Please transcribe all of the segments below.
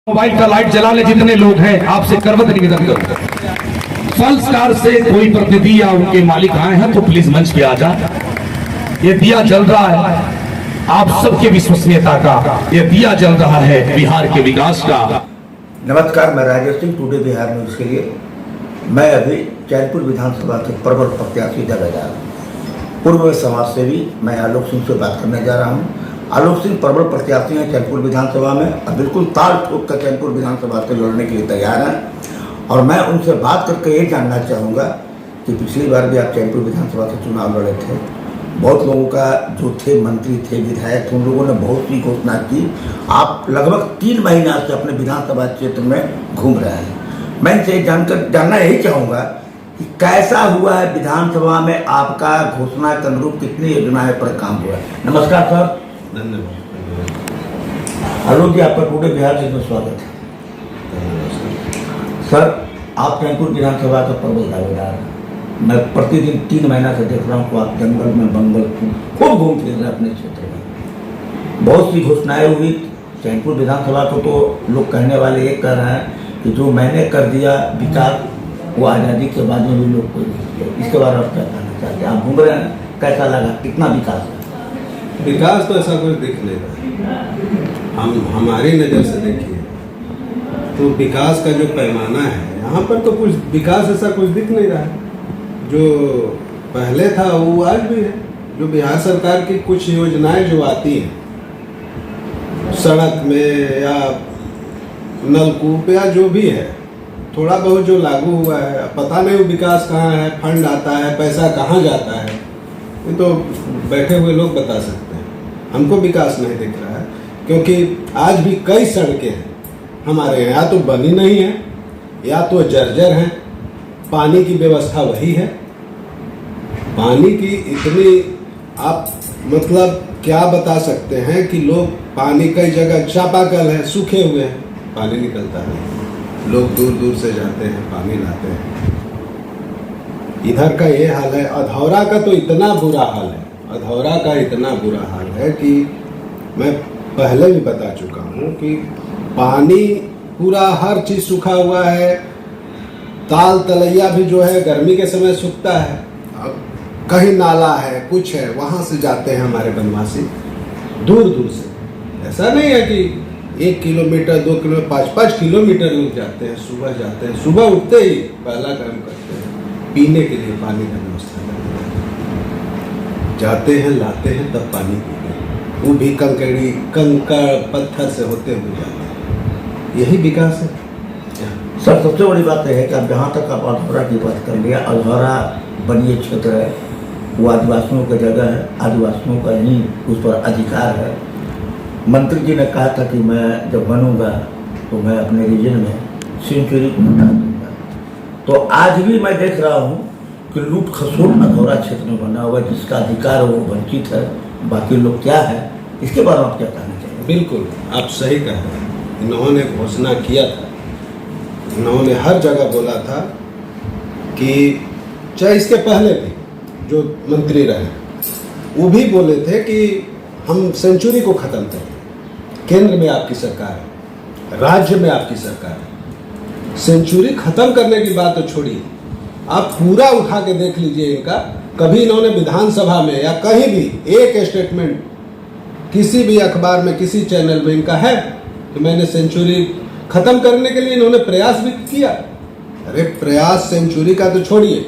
Mobile का light जलाने जितने लोग हैं आपसे करवत निवेदन करूंगा, संस्कार से कोई प्रतिनिधि या उनके मालिक आए हैं तो प्लीज मंच पे आ जा। ये दिया जल रहा है आप सबके विश्वसनीयता का, ये दिया जल रहा है बिहार के विकास का। नमस्कार, मैं राजेश सिंह, टुडे बिहार न्यूज के लिए। मैं अभी चैनपुर विधानसभा के प्रबल प्रत्याशी दावेदार पूर्व समाज सेवी मैं आलोक सिंह से बात करने जा रहा हूं। आलोक सिंह प्रबल प्रत्याशी हैं चैनपुर विधानसभा में और बिल्कुल ताल ठोक कर चैनपुर विधानसभा से लड़ने के लिए तैयार हैं। और मैं उनसे बात करके ये जानना चाहूँगा कि पिछली बार भी आप चैनपुर विधानसभा से चुनाव लड़े थे, बहुत लोगों का जो थे मंत्री थे विधायक थे उन लोगों ने बहुत सी घोषणा की। आप लगभग 3 महीना से अपने विधानसभा क्षेत्र में घूम रहे हैं। मैं इनसे जानना यही चाहूँगा कि कैसा हुआ है विधानसभा में आपका घोषणा के अनुरूप कितनी योजनाएं पर काम हुआ है। नमस्कार सर। धन्यवाद। आलोक जी, आपका टुडे बिहार न्यूज में स्वागत है। सर, आप चैनपुर विधानसभा का प्रबल दावेदार हैं। मैं प्रतिदिन 3 महीना से देख रहा हूँ कि आप जंगल में बंगल खूब घूम फिर रहे हैं अपने क्षेत्र में। बहुत सी घोषणाएं हुई चैनपुर विधानसभा को, तो लोग कहने वाले ये कह रहे हैं कि जो मैंने कर दिया विकास वो आज़ादी के बाद में भी लोग कोई नहीं किया। इसके बारे में आप क्या कहना चाहते हैं? आप घूम रहे हैं, कैसा लगा, कितना विकास है? विकास तो ऐसा कुछ दिख नहीं रहा। हम हमारी नज़र से देखिए तो विकास का जो पैमाना है यहाँ पर तो कुछ विकास ऐसा कुछ दिख नहीं रहा है। जो पहले था वो आज भी है। जो बिहार सरकार की कुछ योजनाएं जो आती हैं सड़क में या नलकूप या जो भी है, थोड़ा बहुत जो लागू हुआ है, पता नहीं वो विकास कहाँ है, फंड आता है, पैसा कहाँ जाता है, ये तो बैठे हुए लोग बता सकते हैं। हमको विकास नहीं दिख रहा है क्योंकि आज भी कई सड़कें हैं हमारे यहाँ, या तो बनी नहीं है या तो जर्जर हैं। पानी की व्यवस्था वही है। पानी की इतनी आप मतलब क्या बता सकते हैं कि लोग पानी कई जगह चापाकल है, सूखे हुए हैं, पानी निकलता है। लोग दूर दूर से जाते हैं, पानी लाते हैं। इधर का ये हाल है। अधौरा का तो इतना बुरा हाल है, अधौरा का इतना बुरा हाल है कि मैं पहले भी बता चुका हूँ कि पानी पूरा हर चीज़ सूखा हुआ है। ताल तलैया भी जो है गर्मी के समय सूखता है। अब कहीं नाला है, कुछ है, वहाँ से जाते हैं हमारे बनवासी दूर दूर से। ऐसा नहीं है कि 1 किलोमीटर 2 किलोमीटर 5-5 किलोमीटर लोग जाते हैं। सुबह जाते हैं, सुबह उठते ही पहला काम करते हैं पीने के लिए पानी का व्यवस्था करते हैं। जाते हैं, लाते हैं, तब पानी पीते हैं। वो भी कंकड़ पत्थर से होते हुए जाते हैं। यही विकास है सर। सबसे बड़ी बात यह है कि अब जहाँ तक आप अधौरा की बात कर लिया, अधौरा वनीय क्षेत्र है, वो आदिवासियों की जगह है, आदिवासियों का ही उस पर अधिकार है। मंत्री जी ने कहा था कि मैं जब बनूंगा तो मैं अपने रीजन में सेंचुरी को हटा दूंगा। तो आज भी मैं देख रहा हूँ कि लूट खसोट अधौरा क्षेत्र में बना हुआ है, जिसका अधिकार वो वंचित है। बाकी लोग क्या है, इसके बारे में आप क्या कहना चाहिए? बिल्कुल आप सही कह रहे हैं। इन्होंने घोषणा किया था, इन्होंने हर जगह बोला था कि चाहे इसके पहले भी जो मंत्री रहे वो भी बोले थे कि हम सेंचुरी को ख़त्म करें। केंद्र में आपकी सरकार है, राज्य में आपकी सरकार है। सेंचुरी ख़त्म करने की बात तो छोड़िए, आप पूरा उठा के देख लीजिए इनका। कभी इन्होंने विधानसभा में या कहीं भी एक स्टेटमेंट किसी भी अखबार में किसी चैनल में इनका है कि मैंने सेंचुरी ख़त्म करने के लिए इन्होंने प्रयास भी किया? अरे प्रयास सेंचुरी का तो छोड़िए,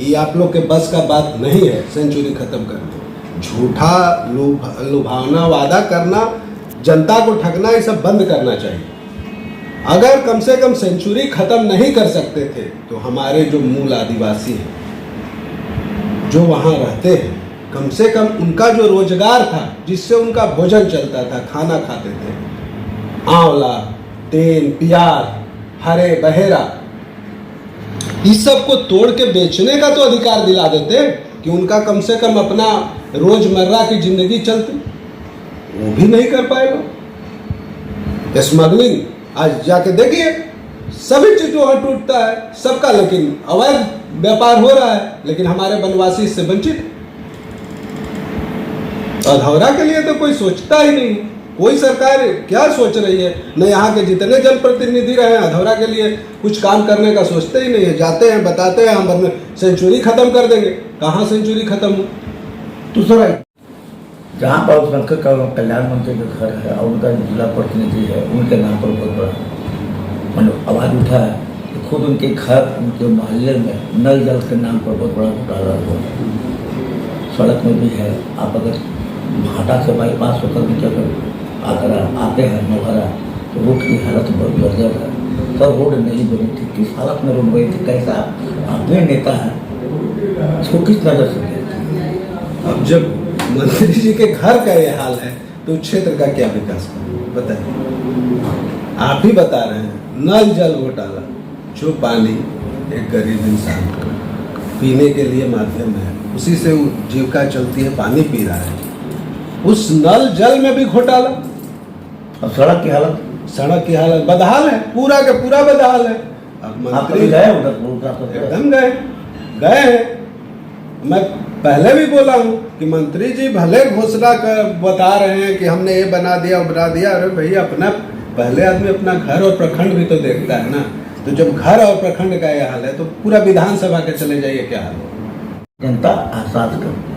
ये आप लोग के बस का बात नहीं है सेंचुरी ख़त्म करना। झूठा लुभावना वादा करना, जनता को ठगना, ये सब बंद करना चाहिए। अगर कम से कम सेंचुरी ख़त्म नहीं कर सकते थे तो हमारे जो मूल आदिवासी हैं जो वहाँ रहते हैं, कम से कम उनका जो रोजगार था जिससे उनका भोजन चलता था, खाना खाते थे, आंवला, तेल, प्याज, हरे बहेरा, इस सब को तोड़ के बेचने का तो अधिकार दिला देते कि उनका कम से कम अपना रोजमर्रा की जिंदगी चलती। वो भी नहीं कर पाए लोग। स्मगलिंग आज जाके देखिए, सभी चीजों वहाँ टूटता है सबका, लेकिन अवैध व्यापार हो रहा है, लेकिन हमारे बनवासी इससे वंचित। अधौरा के लिए तो कोई सोचता ही नहीं। कोई सरकार क्या सोच रही है? न यहाँ के जितने जनप्रतिनिधि रहे हैं अधौरा के लिए कुछ काम करने का सोचते ही नहीं है। जाते हैं, बताते हैं हम सेंचुरी खत्म कर देंगे। कहाँ सेंचुरी खत्म हो? दूसरा, जहाँ पर उस लड़के का कल्याण मंत्री का घर है और उनका जिला प्रतिनिधि है, उनके नाम पर बहुत बड़ा मतलब आवाज़ उठा है कि खुद उनके घर, उनके मोहल्ले में नल जल के नाम पर बहुत बड़ा घोटाला हुआ है। सड़क में भी है। आप अगर भाटा से बाईपास होकर भी अगर अगर आते हैं नौहरा तो रोड की हालत बहुत जर्जर है। तब रोड नहीं बनी थी, किस हालत में रोड बनी थी? कैसा अपने नेता है, इसको किस नजर से देखते? अब जब मंत्री जी के घर का ये हाल है तो क्षेत्र का क्या विकास करें बताइए? आप ही बता रहे हैं नल जल घोटाला। जो पानी एक गरीब इंसान को पीने के लिए माध्यम है, उसी से जीविका चलती है, पानी पी रहा है, उस नल जल में भी घोटाला। और सड़क की हालत, सड़क की हालत बदहाल है, पूरा का पूरा बदहाल है। अब मंत्री गए उधर? एकदम गए हैं। मैं पहले भी बोला हूँ कि मंत्री जी भले घोषणा कर बता रहे हैं कि हमने ये बना दिया बना दिया। अरे भैया, अपना पहले आदमी अपना घर और प्रखंड भी तो देखता है ना। तो जब घर और प्रखंड का यह हाल है तो पूरा विधानसभा के चले जाइए क्या हाल है? जनता एहसास करती है।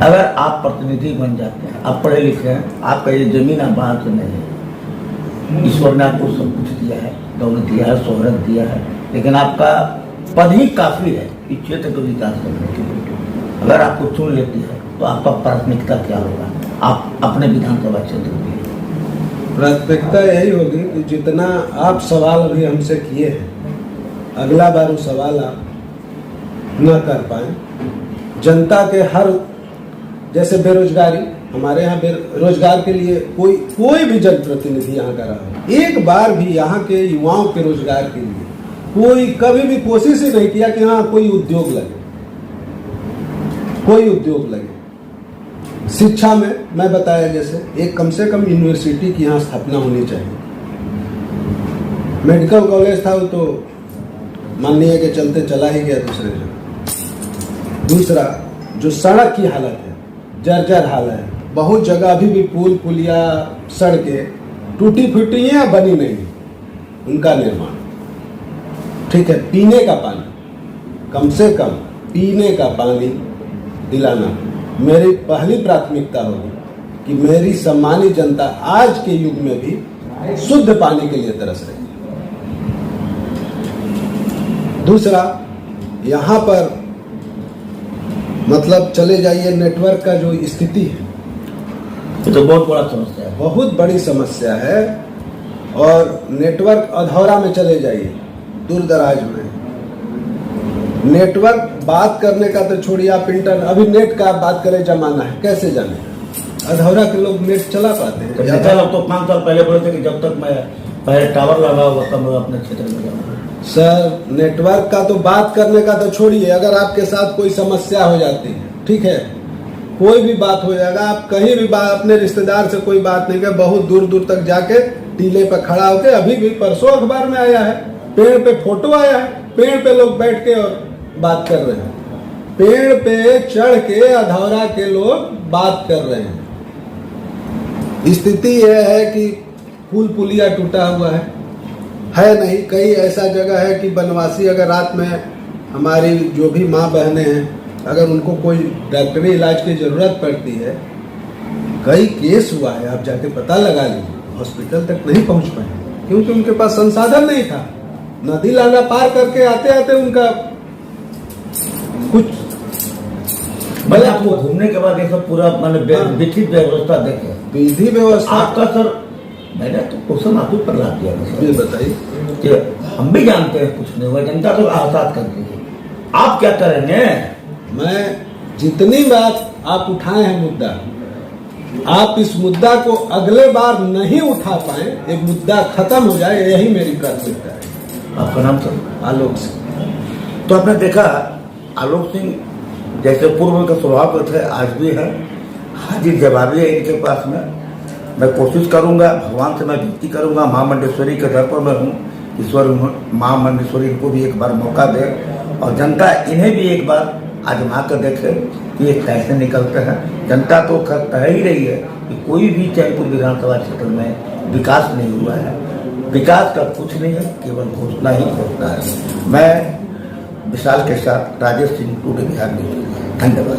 अगर आप प्रतिनिधि बन जाते हैं, आप पढ़े लिखे हैं, आपका ये जमीन आप बाहर से नहीं है, ईश्वर ने आपको सब कुछ दिया है, दौलत दिया है, शोहरत दिया है, लेकिन आपका पद ही काफी है इस क्षेत्र को विकास करने के लिए। अगर आपको चुन लेती है तो आपका प्राथमिकता क्या होगा? आप अपने विधानसभा क्षेत्र के लिए प्राथमिकता यही होगी कि जितना आप सवाल अभी हमसे किए हैं, अगला बार वो सवाल आप न कर पाए। जनता के हर, जैसे बेरोजगारी, हमारे यहाँ रोजगार के लिए कोई भी जनप्रतिनिधि यहाँ का रहा, एक बार भी यहाँ के युवाओं के रोजगार के लिए कोई कभी भी कोशिश ही नहीं किया कि हाँ कोई उद्योग लगे, कोई उद्योग लगे। शिक्षा में मैं बताया जैसे एक कम से कम यूनिवर्सिटी की यहाँ स्थापना होनी चाहिए। मेडिकल कॉलेज था वो तो माननीय के चलते चला ही गया दूसरे जगह। दूसरा, जो सड़क की हालत है, जर्जर हाल है। बहुत जगह अभी भी पुल पुलिया सड़कें टूटी फूटी हैं या बनी नहीं, उनका निर्माण। ठीक है, पीने का पानी, कम से कम पीने का पानी दिलाना मेरी पहली प्राथमिकता होगी कि मेरी सम्मानित जनता आज के युग में भी शुद्ध पानी के लिए तरस रही है। दूसरा, यहाँ पर मतलब चले जाइए, नेटवर्क का जो स्थिति है ये तो बहुत बड़ा समस्या है, बहुत बड़ी समस्या है। और नेटवर्क अधौरा में चले जाइए, दूर दराज में नेटवर्क बात करने का तो छोड़िए, आप अभी नेट का बात करें जमाना है, कैसे जाने? अधौरा के लोग नेट चला पाते हैं? नेता लोग तो 5 साल पहले बोले थे कि जब तक मैं पहले टावर लगा हुआ तब मैं अपने क्षेत्र में जाऊंगा। सर, नेटवर्क का तो बात करने का तो छोड़िए, अगर आपके साथ कोई समस्या हो जाती है, ठीक है, कोई भी बात हो जाएगा, आप कहीं भी बात अपने रिश्तेदार से कोई बात नहीं कर, बहुत दूर दूर तक जाके टीले पर खड़ा होके, अभी भी परसों अखबार में आया है, पेड़ पे फोटो आया है, पेड़ पे लोग बैठ के और बात कर रहे हैं, पेड़ पे चढ़ के अधौरा के लोग बात कर रहे हैं। स्थिति यह है कि पुल पुलिया टूटा हुआ है नहीं। कई ऐसा जगह है कि बनवासी अगर रात में, हमारी जो भी माँ बहनें हैं, अगर उनको कोई डॉक्टरी इलाज की जरूरत पड़ती है, कई केस हुआ है, आप जाके पता लगा लीजिए, हॉस्पिटल तक नहीं पहुंच पाए क्योंकि उनके पास संसाधन नहीं था। नदी नाला पार करके आते आते उनका कुछ भले आपको घूमने के बाद ये सब पूरा मैंने विकसित व्यवस्था देखे, विधि व्यवस्था आपका सर, मैंने तो क्वेश्चन आप ही पर ला दिया सर। ये बताइए कि हम भी जानते हैं कुछ नहीं हुआ, जनता तो आजाद करती है, आप क्या करेंगे? मैं जितनी बात आप उठाए हैं मुद्दा, आप इस मुद्दा को अगले बार नहीं उठा पाए, एक मुद्दा खत्म हो जाए, यही मेरी प्राथमिकता है। आपका नाम सर? आलोक सिंह। तो आपने देखा, आलोक सिंह जैसे पूर्व का स्वभाव थे, आज भी है, हाजिर जवाबी है इनके पास में। मैं कोशिश करूंगा, भगवान से मैं विनती करूंगा, माँ मंडेश्वरी के दर पर मैं हूँ, ईश्वर माँ मंडेश्वरी को भी एक बार मौका दे और जनता इन्हें भी एक बार आजमा कर देखें कि ये कैसे निकलते हैं। जनता तो खैर कह ही रही है कि कोई भी चैनपुर विधानसभा क्षेत्र में विकास नहीं हुआ है। विकास का कुछ नहीं है, केवल घोषणा ही घोषणा है। मैं विशाल के साथ राजेश सिंह, टुडे बिहार न्यूज। धन्यवाद।